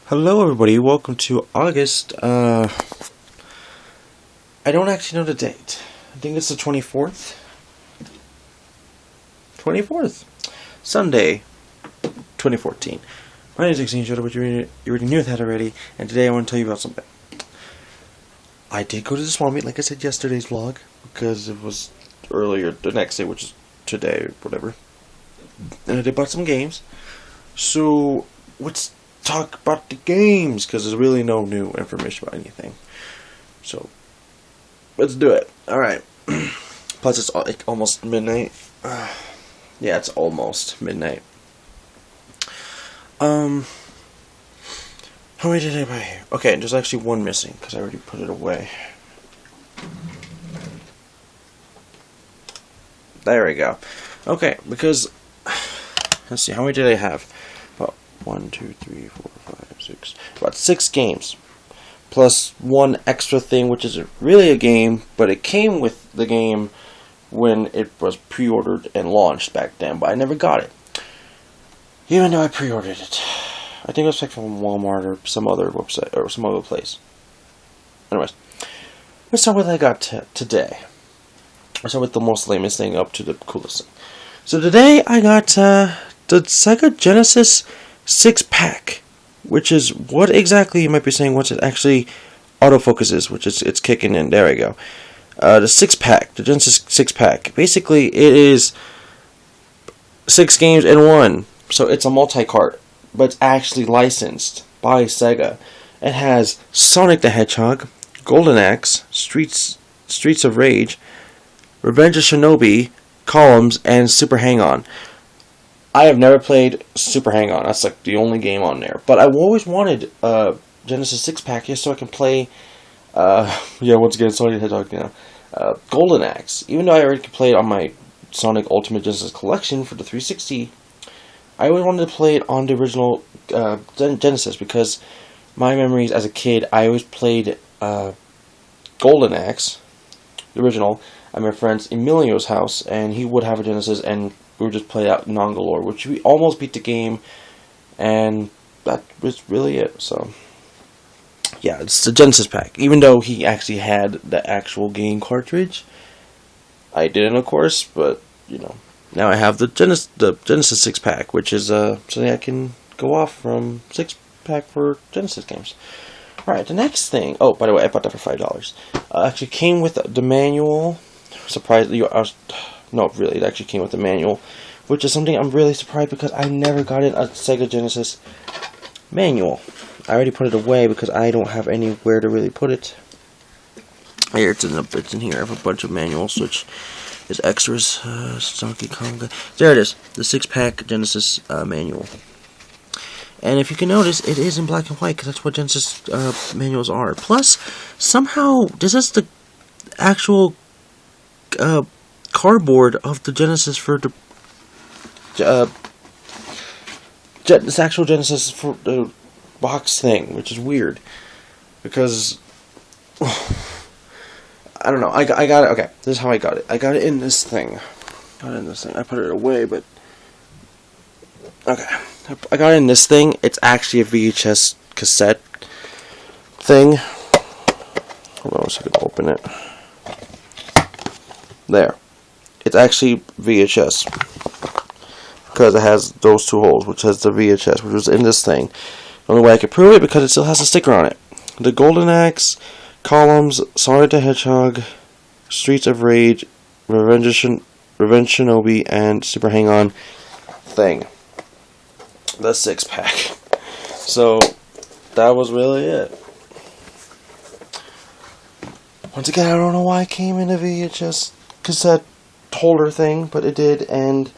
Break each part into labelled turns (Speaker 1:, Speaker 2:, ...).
Speaker 1: Hello everybody, welcome to August. I don't actually know the date. I think it's the 24th. 24th. Sunday, 2014. My name is 16 Shoto, but you already knew that already, and today I want to tell you about something. I did go to the swap meet, like I said yesterday's vlog, because it was earlier, the next day, which is today, or whatever. And I did buy some games. So, let's talk about the games, because there's really no new information about anything. So, let's do it. Alright. Plus, it's like almost midnight. Yeah, it's almost midnight. How many did I buy here? Okay, there's actually one missing, because I already put it away. There we go. Okay, because, let's see, how many did I have? About 1, 2, 3, 4, 5, 6, about 6 games. Plus one extra thing, which isn't really a game, but it came with the game when it was pre-ordered and launched back then, but I never got it. Even though I pre-ordered it. I think it was like from Walmart or some other website, or some other place. Anyways, let's start with what I got today. Let's start with the most lamest thing up to the coolest thing. So today I got the Sega Genesis 6-pack, which is what exactly you might be saying once it actually autofocuses, which is it's kicking in. There we go. The 6-pack, the Genesis 6-pack. Basically, it is 6 games in one. So it's a multi-cart, but it's actually licensed by Sega. It has Sonic the Hedgehog, Golden Axe, Streets of Rage, Revenge of Shinobi, Columns, and Super Hang-On. I have never played Super Hang-On. That's like the only game on there. But I've always wanted Genesis 6-pack just so I can play, yeah, once again, Sonic the Hedgehog now. Golden Axe. Even though I already played it on my Sonic Ultimate Genesis Collection for the 360, I always wanted to play it on the original Genesis because my memories as a kid, I always played Golden Axe, the original, at my friend's Emilio's house, and he would have a Genesis, and we would just play out non-galore, which we almost beat the game, and that was really it. So, yeah, it's the Genesis pack. Even though he actually had the actual game cartridge, I didn't, of course, but, you know. Now I have the Genesis 6-pack, which is so that I can go off from 6-pack for Genesis games. Alright, the next thing. Oh, by the way, I bought that for $5. Actually came with the manual. Surprisingly, no, really, it actually came with the manual, which is something I'm really surprised because I never got a Sega Genesis manual. I already put it away because I don't have anywhere to really put it. Here, it's in here. I have a bunch of manuals, which is extras. Donkey Kong. There it is, the 6-pack Genesis manual. And if you can notice, it is in black and white because that's what Genesis manuals are. Plus, somehow this is the actual cardboard of the Genesis for the this actual Genesis for the box thing, which is weird because I don't know. I got it. Okay, this is how I got it. I got it in this thing. I put it away, but okay. I got it in this thing. It's actually a VHS cassette thing. Hold on so I can open it. There. It's actually VHS. Because it has those 2 holes, which has the VHS, which was in this thing. The only way I could prove it, because it still has a sticker on it. The Golden Axe, Columns, Sonic the Hedgehog, Streets of Rage, Revenge Shinobi, and Super Hang-On thing. The 6-pack. So, that was really it. Once again, I don't know why it came in a VHS cassette holder thing, but it did, and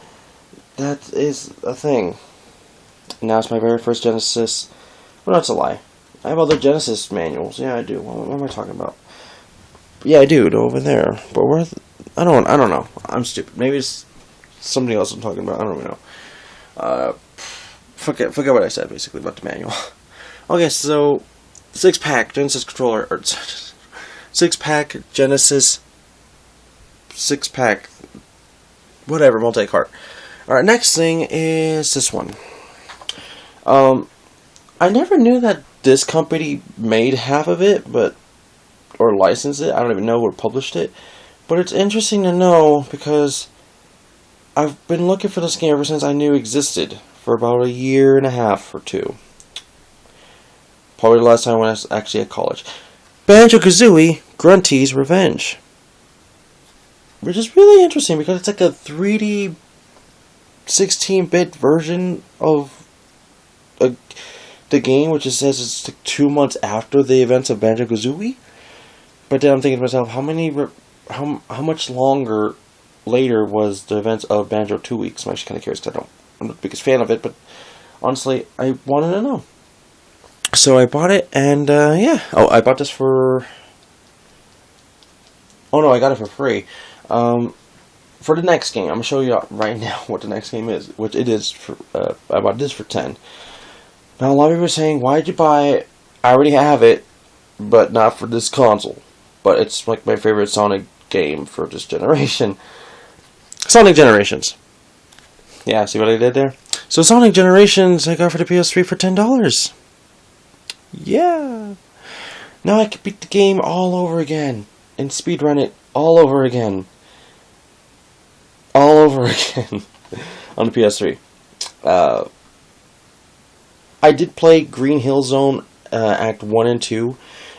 Speaker 1: that is a thing. Now it's my very first Genesis. Well, that's a lie. I have other Genesis manuals. Yeah, I do. What am I talking about? Yeah, I do. They're over there. But where? I don't know. I'm stupid. Maybe it's something else I'm talking about. I don't really know. Forget what I said basically about the manual. Okay, so 6-pack Genesis controller, or 6-pack Genesis 6-pack, whatever, multi-cart. Alright, next thing is this one. I never knew that this company made half of it, or licensed it. I don't even know, or published it. But it's interesting to know because I've been looking for this game ever since I knew it existed, for about a year and a half or two. Probably the last time when I was actually at college. Banjo-Kazooie Grunty's Revenge. Which is really interesting because it's like a 3D 16-bit version of the game, which it says it's like 2 months after the events of Banjo-Kazooie. But then I'm thinking to myself, how much longer later was the events of Banjo 2 weeks? I'm actually kind of curious because I'm not the biggest fan of it, but honestly, I wanted to know. So I bought it, and yeah. Oh, I bought this for... Oh no, I got it for free. For the next game, I'm going to show you right now what the next game is, which it is for, I bought this for 10. Now, a lot of people are saying, why'd you buy it? I already have it, but not for this console. But it's like my favorite Sonic game for this generation. Sonic Generations. Yeah, see what I did there? So Sonic Generations I got for the PS3 for $10. Yeah. Now I can beat the game all over again. And speedrun it all over again. All over again. On the PS3. I did play Green Hill Zone Act 1 and 2.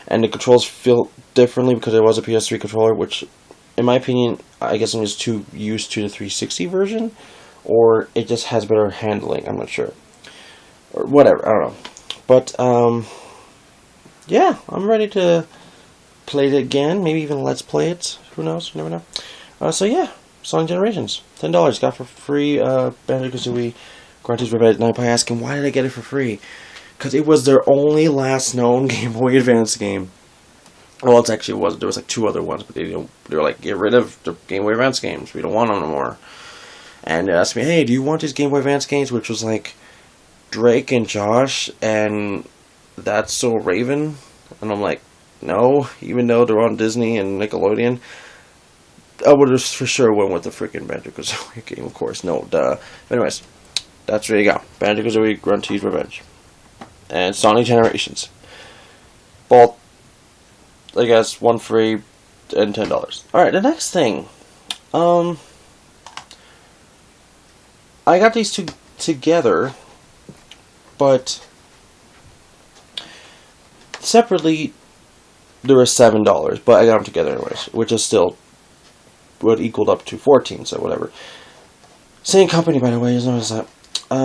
Speaker 1: And the controls feel differently because it was a PS3 controller, which, in my opinion, I guess I'm just too used to the 360 version. Or it just has better handling, I'm not sure. Or whatever, I don't know. But, yeah, I'm ready to play it again. Maybe even let's play it. Who knows? You never know. So, yeah, Sonic Generations. $10. Got for free Banjo-Kazooie Grunty's Revenge. Now, by asking, why did I get it for free? Because it was their only last known Game Boy Advance game. Well, it actually wasn't. There was like 2 other ones, but they were like, get rid of the Game Boy Advance games. We don't want them no more. And they asked me, hey, do you want these Game Boy Advance games? Which was like Drake and Josh and That's So Raven. And I'm like, no, even though they're on Disney and Nickelodeon. I would have for sure went with the freaking Banjo-Kazooie game, of course. No, duh. Anyways, that's where you go. Banjo-Kazooie Grunty's Revenge. And Sonic Generations. Both, I guess, one free and $10. Alright, the next thing. I got these two together, but separately they were $7, but I got them together anyways, which is still what equaled up to 14, so whatever. Same company, by the way, as notice that.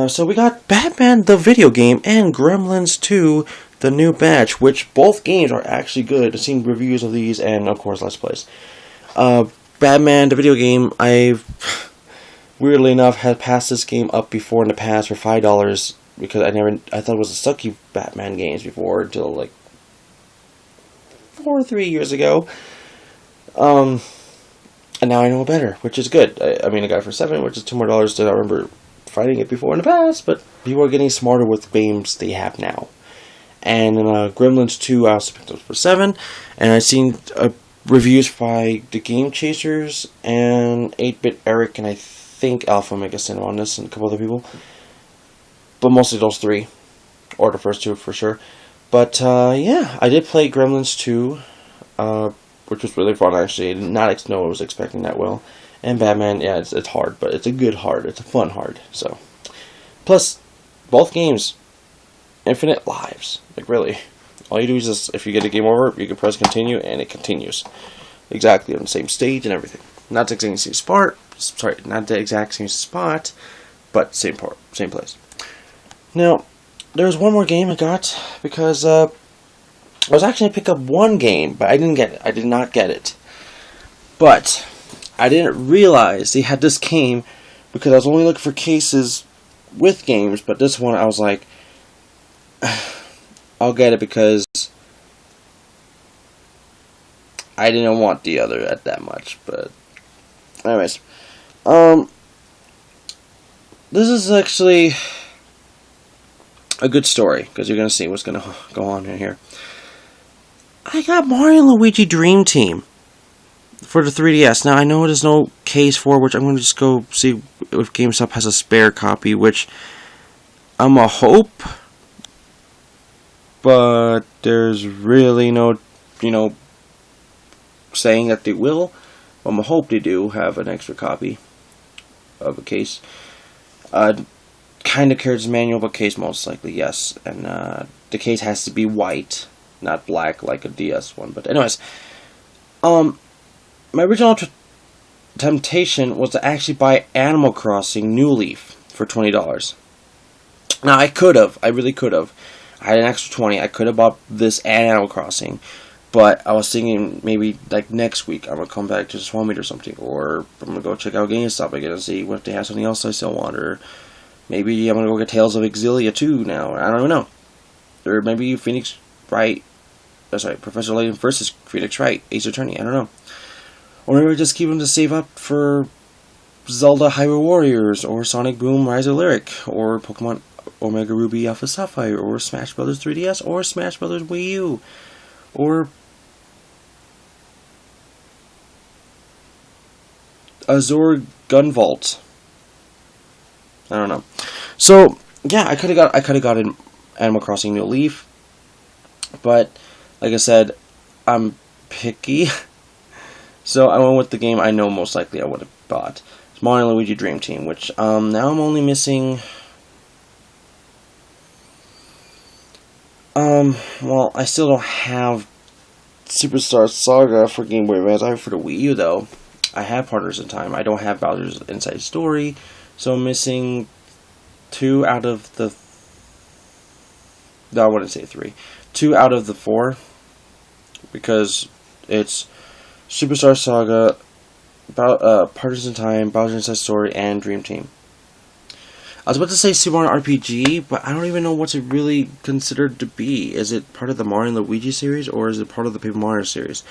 Speaker 1: So we got Batman the video game and Gremlins 2 the new batch, which both games are actually good. I've seen reviews of these and of course Let's Plays. Batman the video game, I've weirdly enough had passed this game up before in the past for $5 because I thought it was a sucky Batman games before until like 4 or 3 years ago. And now I know better, which is good. I mean, I got it for $7, which is $2 more than I remember fighting it before in the past, but people are getting smarter with games they have now. And Gremlins 2 I also picked up for $7, and I've seen reviews by the Game Chasers and 8-Bit Eric, and I think Alpha Megasin on this, and a couple other people. But mostly those 3, or the first 2 for sure. But yeah, I did play Gremlins 2, which was really fun actually. I did not know I was expecting that well. And Batman, yeah, it's hard, but it's a good hard. It's a fun hard. So, plus both games, infinite lives. Like really, all you do is just, if you get a game over, you can press continue, and it continues exactly on the same stage and everything. Not the exact same spot. Sorry, not the exact same spot, but same part, same place. Now, there's one more game I got because I was actually going to pick up one game, but I didn't get it. I did not get it. But I didn't realize they had this game because I was only looking for cases with games, but this one I was like, I'll get it because I didn't want the other at that much. But anyways, this is actually a good story because you're going to see what's going to go on in here. I got Mario and Luigi Dream Team for the 3DS. Now, I know there's no case for, which I'm going to just go see if GameStop has a spare copy, which I'm a hope but there's really no, saying that they will. I hope they do have an extra copy of a case. Kind of carries a manual, but case most likely, yes. And the case has to be white, not black like a DS one. But anyways, my original temptation was to actually buy Animal Crossing New Leaf for $20. Now I really could have. I had an extra 20. I could have bought this and Animal Crossing, but I was thinking maybe like next week I'm gonna come back to Swap Meet or something, or I'm gonna go check out GameStop again and see what if they have something else I still want, or maybe I'm gonna go get Tales of Exilia 2 now. I don't even know, or maybe Phoenix Wright. Professor Layton versus Phoenix Wright, Ace Attorney. I don't know, or maybe I just keep them to save up for Zelda Hyrule Warriors, or Sonic Boom Rise of Lyric, or Pokemon Omega Ruby Alpha Sapphire, or Smash Bros. 3DS, or Smash Bros. Wii U, or Azure Gunvolt. I don't know. So yeah, I could have gotten Animal Crossing New Leaf, but like I said, I'm picky, so I went with the game I know most likely I would have bought. It's Mario and Luigi Dream Team, which now I'm only missing. Well, I still don't have Superstar Saga for Game Boy Advance. I have for the Wii U, though. I have Partners in Time. I don't have Bowser's Inside Story, so I'm missing 2 out of the... No, I wouldn't say 3. 2 out of the 4, because it's Superstar Saga, Partners in Time, Bowser's Inside Story, and Dream Team. I was about to say Super Mario RPG, but I don't even know what's it really considered to be. Is it part of the Mario and Luigi series, or is it part of the Paper Mario series?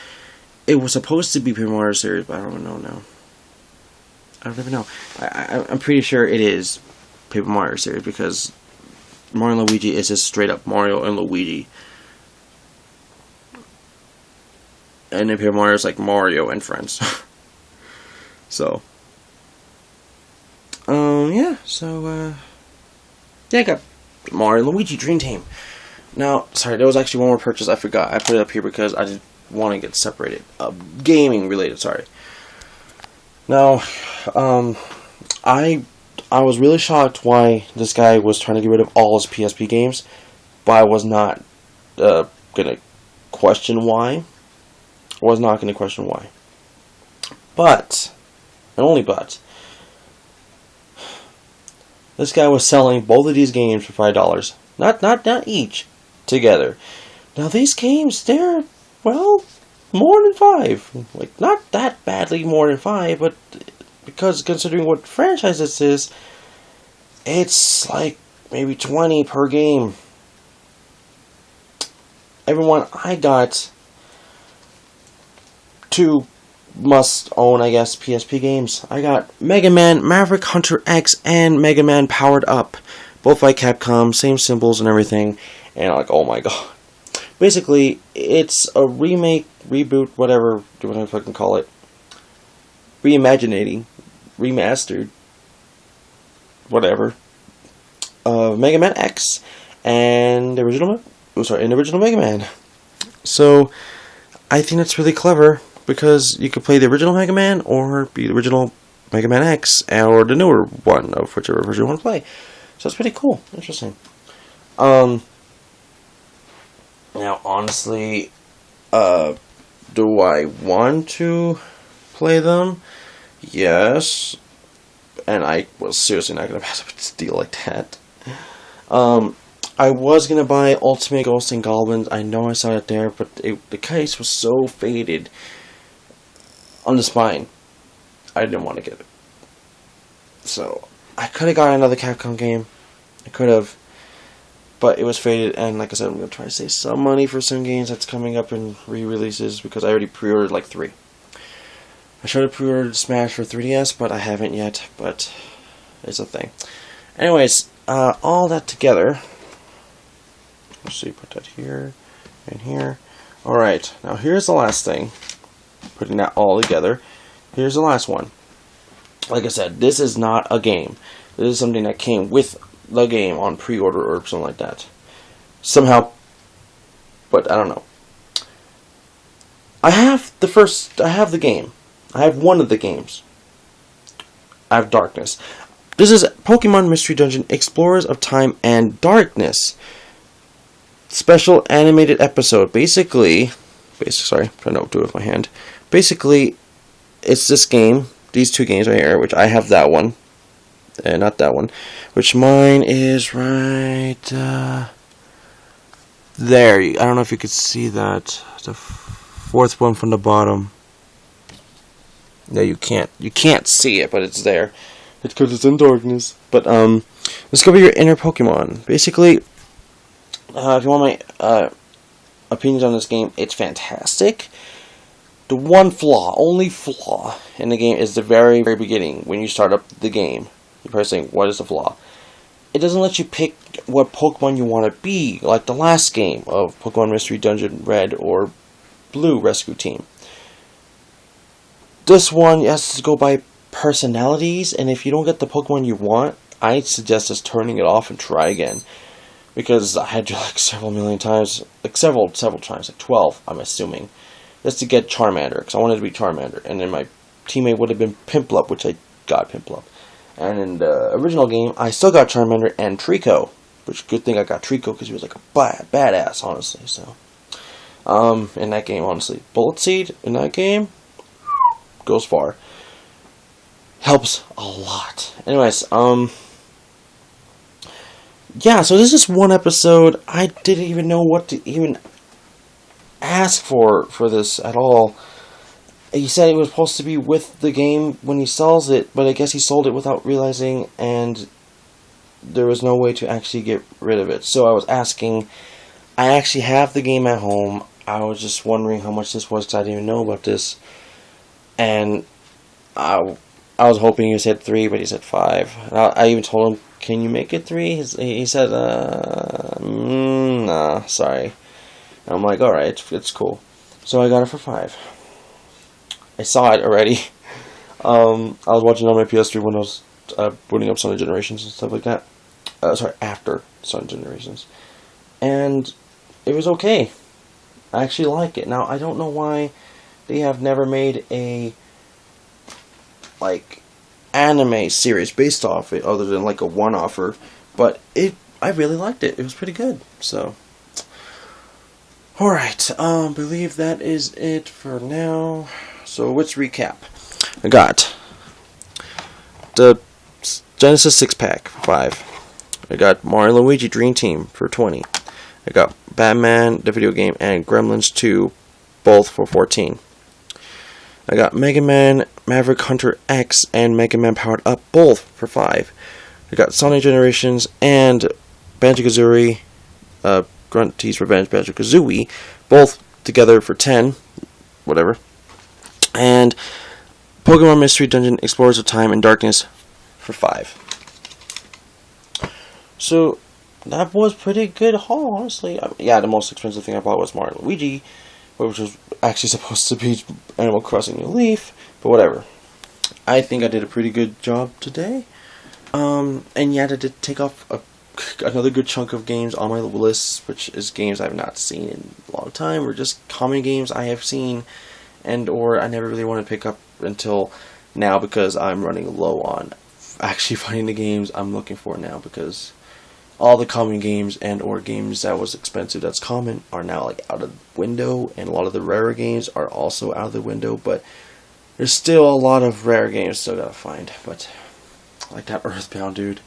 Speaker 1: It was supposed to be Paper Mario series, but I don't even know now. I don't even know. I'm pretty sure it is Paper Mario series, because Mario and Luigi is just straight up Mario and Luigi. And then Paper Mario is like Mario and Friends. So... yeah, so, yeah, I got Mario and Luigi Dream Team. Now, sorry, there was actually one more purchase I forgot. I put it up here because I didn't want to get separated. Gaming related, sorry. Now, I was really shocked why this guy was trying to get rid of all his PSP games, but I was not, gonna question why. I was not gonna question why. But, and only but, this guy was selling both of these games for $5. Not each. Together. Now these games, they're, well, more than 5. Like, not that badly more than 5, but because considering what franchise this is, it's like maybe 20 per game. Everyone I got 2 must-own, I guess, PSP games. I got Mega Man, Maverick Hunter X, and Mega Man Powered Up. Both by Capcom, same symbols and everything. And I'm like, oh my god. Basically, it's a remake, reboot, whatever you want to fucking call it. Reimaginating, remastered, whatever, of Mega Man X and the original Mega Man. So, I think that's really clever, because you could play the original Mega Man, or be the original Mega Man X, or the newer one, of whichever version you want to play. So it's pretty cool. Interesting. Now, honestly, do I want to play them? Yes. And I was seriously not going to pass up a deal like that. I was going to buy Ultimate Ghosts and Goblins. I know I saw it there, but the case was so faded on the spine, I didn't want to get it. So, I could have got another Capcom game. I could have. But it was faded, and like I said, I'm going to try to save some money for some games that's coming up in re-releases, because I already pre-ordered like 3. I should have pre-ordered Smash for 3DS, but I haven't yet, but it's a thing. Anyways, all that together, let's see, put that here, and here. Alright, now here's the last thing. Putting that all together, here's the last one. Like I said, this is not a game. This is something that came with the game on pre-order or something like that. Somehow but I don't know. I have the game. I have one of the games. I have Darkness. This is Pokemon Mystery Dungeon Explorers of Time and Darkness. Special animated episode. Basically, sorry, I'm trying to do it with my hand. Basically, it's this game, these two games right here, which I have that one, and not that one, which mine is right there. I don't know if you could see that. The fourth one from the bottom. No, you can't see it, but it's there. It's because it's in darkness. But discover your inner Pokemon. Basically, if you want my opinions on this game, it's fantastic. The one only flaw in the game is the very, very beginning when you start up the game. You're probably saying, what is the flaw? It doesn't let you pick what Pokemon you want to be, like the last game of Pokemon Mystery Dungeon Red or Blue Rescue Team. This one, you have to go by personalities, and if you don't get the Pokemon you want, I suggest just turning it off and try again. Because I had to like several times, like 12, I'm assuming, just to get Charmander, because I wanted to be Charmander, and then my teammate would have been Piplup, which I got Piplup. And in the original game, I still got Charmander and Trico, which good thing I got Trico, because he was like a badass, honestly, so. In that game, honestly. Bullet Seed, in that game, goes far. Helps a lot. Anyways, yeah, so this is one episode. I didn't even know what to even ask for this at all. He said it was supposed to be with the game when he sells it, but I guess he sold it without realizing, and there was no way to actually get rid of it. So I was asking, I actually have the game at home. I was just wondering how much this was because I didn't even know about this. And I was hoping he said 3, but he said 5. I even told him, can you make it 3? He said, nah, sorry. And I'm like, alright, it's cool. So I got it for 5. I saw it already. I was watching on my PS3 when I was booting up Sonic Generations and stuff like that. Sorry, after Sonic Generations. And it was okay. I actually like it. Now, I don't know why they have never made a like anime series based off it, other than like a one-offer. But I really liked it. It was pretty good. So, alright, believe that is it for now. So let's recap. I got the Genesis 6-pack for 5. I got Mario and Luigi Dream Team for 20. I got Batman, the video game, and Gremlins 2, both for 14. I got Mega Man, Maverick Hunter X, and Mega Man Powered Up, both for 5. I got Sonic Generations and Banjo-Kazooie, Grunty's Revenge Banjo-Kazooie, both together for 10, whatever. And Pokemon Mystery Dungeon Explorers of Time and Darkness for 5. So, that was pretty good haul, honestly. Yeah, the most expensive thing I bought was Mario and Luigi, which was actually supposed to be Animal Crossing New Leaf, but whatever. I think I did a pretty good job today. And yeah, I did take off another good chunk of games on my list, which is games I've not seen in a long time, or just common games I have seen, and or I never really want to pick up until now because I'm running low on actually finding the games I'm looking for now, because all the common games and or games that was expensive that's common are now like out of the window, and a lot of the rarer games are also out of the window, but there's still a lot of rare games still gotta find. But like that Earthbound, dude.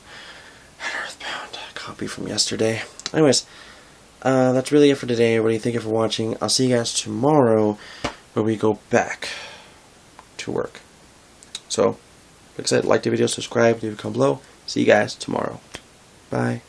Speaker 1: That Earthbound copy from yesterday. Anyways, that's really it for today, everybody. Thank you for watching. I'll see you guys tomorrow when we go back to work. So, like I said, like the video, subscribe, leave a comment below. See you guys tomorrow. Bye.